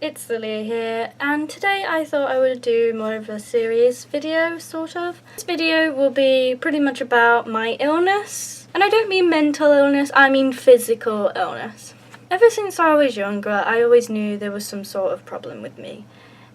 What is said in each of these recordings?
it's Lily here, and today I thought I would do more of a serious video, sort of. This video will be pretty much about my illness, and I don't mean mental illness, I mean physical illness. Ever since I was younger, I always knew there was some sort of problem with me,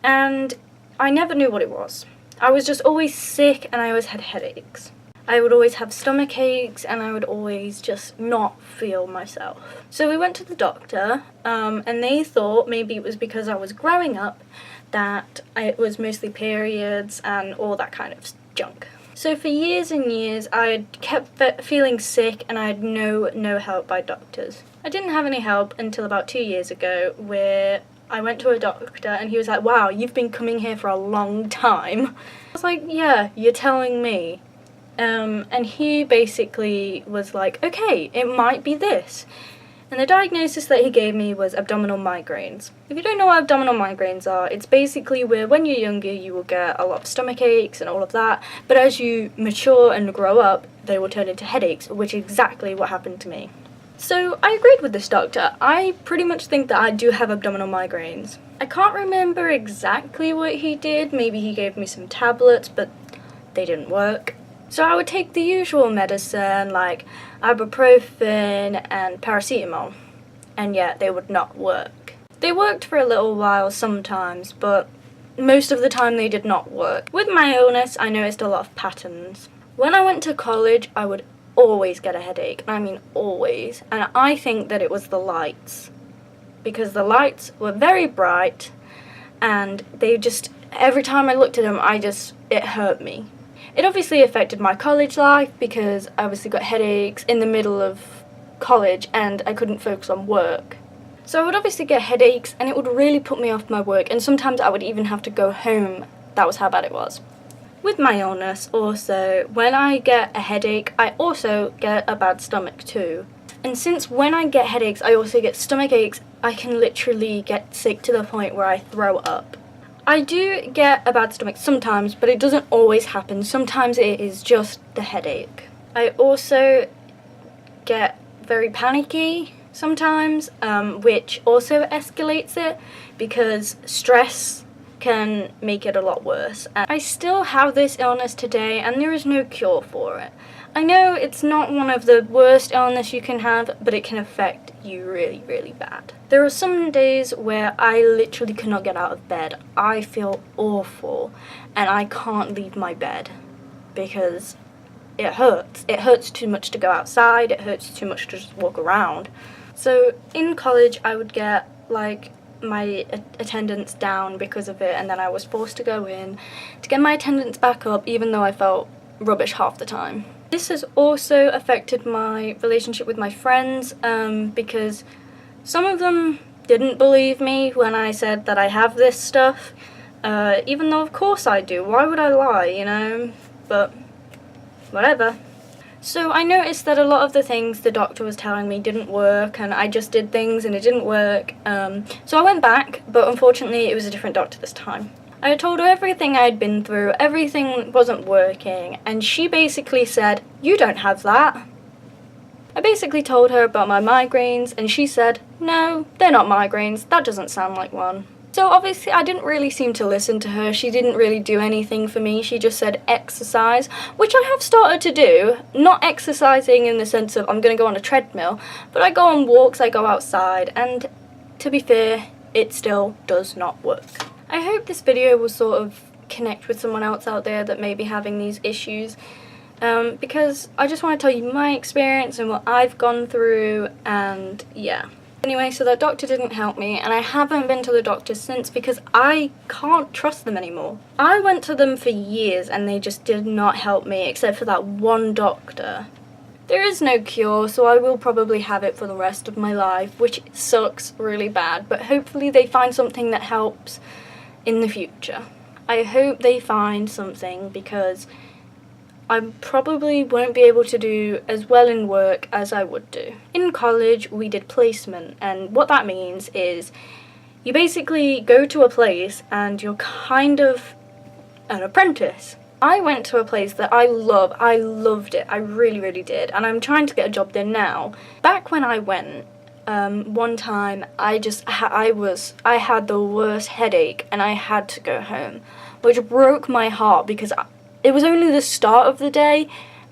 and I never knew what it was. I was just always sick and I always had headaches. I would always have stomach aches and I would always just not feel myself. So we went to the doctor and they thought maybe it was because I was growing up that it was mostly periods and all that kind of junk. So for years and years I kept feeling sick and I had no help by doctors. I didn't have any help until about 2 years ago, where I went to a doctor and he was like, "Wow, you've been coming here for a long time." I was like, "Yeah, you're telling me." And he basically was like, "Okay, it might be this." And the diagnosis that he gave me was abdominal migraines. If you don't know what abdominal migraines are, it's basically where when you're younger you will get a lot of stomach aches and all of that, but as you mature and grow up, they will turn into headaches, which is exactly what happened to me. So I agreed with this doctor. I pretty much think that I do have abdominal migraines. I can't remember exactly what he did. Maybe he gave me some tablets, but they didn't work. So I would take the usual medicine like ibuprofen and paracetamol, and yet they would not work. They worked for a little while sometimes, but most of the time they did not work. With my illness, I noticed a lot of patterns. When I went to college, I would always get a headache, I mean always, and I think that it was the lights, because the lights were very bright and they just, every time I looked at them, it hurt me. It obviously affected my college life because I obviously got headaches in the middle of college and I couldn't focus on work. So I would obviously get headaches and it would really put me off my work, and sometimes I would even have to go home. That was how bad it was. With my illness also, when I get a headache, I also get a bad stomach too. And since when I get headaches, I also get stomach aches, I can literally get sick to the point where I throw up. I do get a bad stomach sometimes, but it doesn't always happen. Sometimes it is just the headache. I also get very panicky sometimes, which also escalates it because stress can make it a lot worse. And I still have this illness today and there is no cure for it. I know it's not one of the worst illness you can have, but it can affect you really, really bad. There are some days where I literally cannot get out of bed. I feel awful and I can't leave my bed because it hurts. It hurts too much to go outside, it hurts too much to just walk around. So in college I would get like my attendance down because of it, and then I was forced to go in to get my attendance back up even though I felt rubbish half the time. This has also affected my relationship with my friends because some of them didn't believe me when I said that I have this stuff, even though of course I do. Why would I lie, you know? But whatever. So I noticed that a lot of the things the doctor was telling me didn't work, and I just did things and it didn't work. So I went back, but unfortunately it was a different doctor this time. I had told her everything I had been through, everything wasn't working, and she basically said, "You don't have that." I basically told her about my migraines, and she said, "No, they're not migraines, that doesn't sound like one." So obviously I didn't really seem to listen to her. She didn't really do anything for me. She just said exercise, which I have started to do. Not exercising in the sense of I'm going to go on a treadmill, but I go on walks, I go outside, and to be fair, it still does not work. I hope this video will sort of connect with someone else out there that may be having these issues, because I just want to tell you my experience and what I've gone through, and yeah. Anyway, so that doctor didn't help me, and I haven't been to the doctor since because I can't trust them anymore. I went to them for years and they just did not help me except for that one doctor. There is no cure, so I will probably have it for the rest of my life, which sucks really bad, but hopefully they find something that helps in the future. I hope they find something because I probably won't be able to do as well in work as I would do. In college, we did placement, and what that means is you basically go to a place and you're kind of an apprentice. I went to a place that I loved it, I really, really did, and I'm trying to get a job there now. Back when I went, one time I had the worst headache and I had to go home, which broke my heart because it was only the start of the day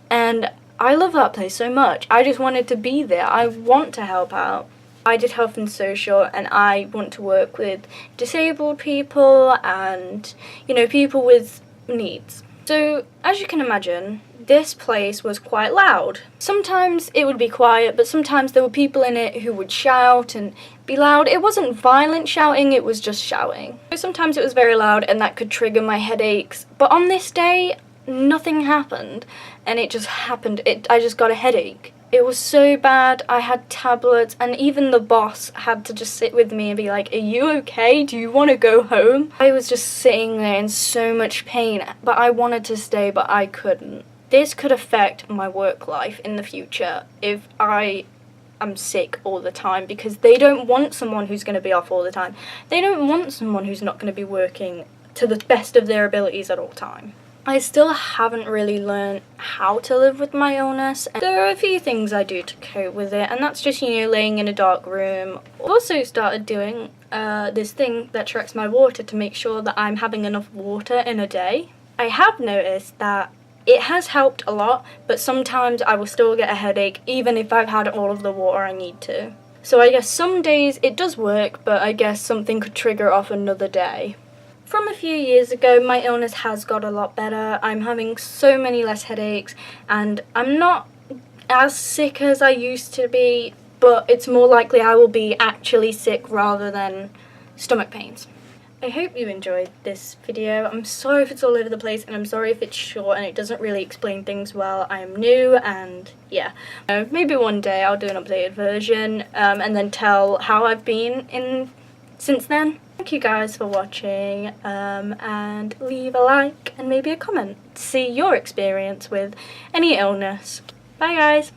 and I love that place so much. I just wanted to be there. I want to help out. I did health and social and I want to work with disabled people and, you know, people with needs. So, as you can imagine, this place was quite loud. Sometimes it would be quiet, but sometimes there were people in it who would shout and be loud. It wasn't violent shouting, it was just shouting. So sometimes it was very loud and that could trigger my headaches. But on this day, nothing happened and it just happened. I just got a headache. It was so bad, I had tablets, and even the boss had to just sit with me and be like, "Are you okay? Do you want to go home?" I was just sitting there in so much pain, but I wanted to stay, but I couldn't. This could affect my work life in the future if I am sick all the time, because they don't want someone who's going to be off all the time. They don't want someone who's not going to be working to the best of their abilities at all time. I still haven't really learned how to live with my illness. There are a few things I do to cope with it, and that's just, you know, laying in a dark room. I've also started doing this thing that tracks my water to make sure that I'm having enough water in a day. I have noticed that it has helped a lot, but sometimes I will still get a headache even if I've had all of the water I need to. So I guess some days it does work, but I guess something could trigger off another day. From a few years ago, my illness has got a lot better. I'm having so many less headaches and I'm not as sick as I used to be, but it's more likely I will be actually sick rather than stomach pains. I hope you enjoyed this video. I'm sorry if it's all over the place and I'm sorry if it's short and it doesn't really explain things well. I am new and yeah. Maybe one day I'll do an updated version and then tell how I've been since then. Thank you guys for watching and leave a like and maybe a comment to see your experience with any illness. Bye guys!